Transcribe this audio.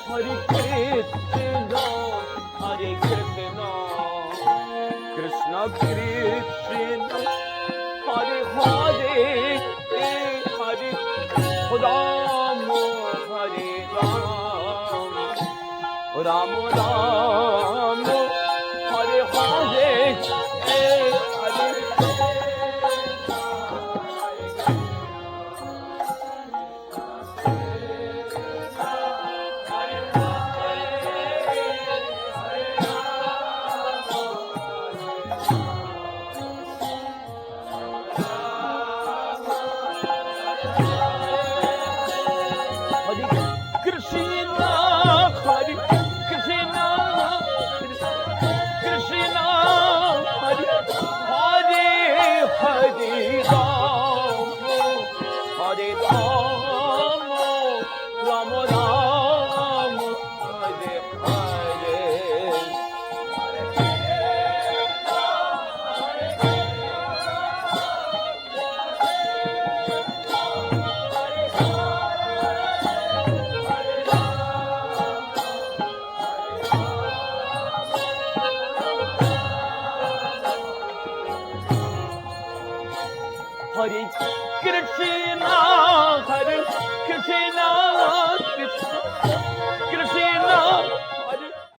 Hare Krishna, Hare Krishna, Krishna Krishna, Hare Hare, Hare Ram, Hare Ram, Ram Ram, Hare Hare, Hare Krishna, Hare Krishna, Krishna, Hare Hare, Hare Ram, Hare Ram, Ram Ram, Hare Hare. Hare Krishna, Hare Krishna,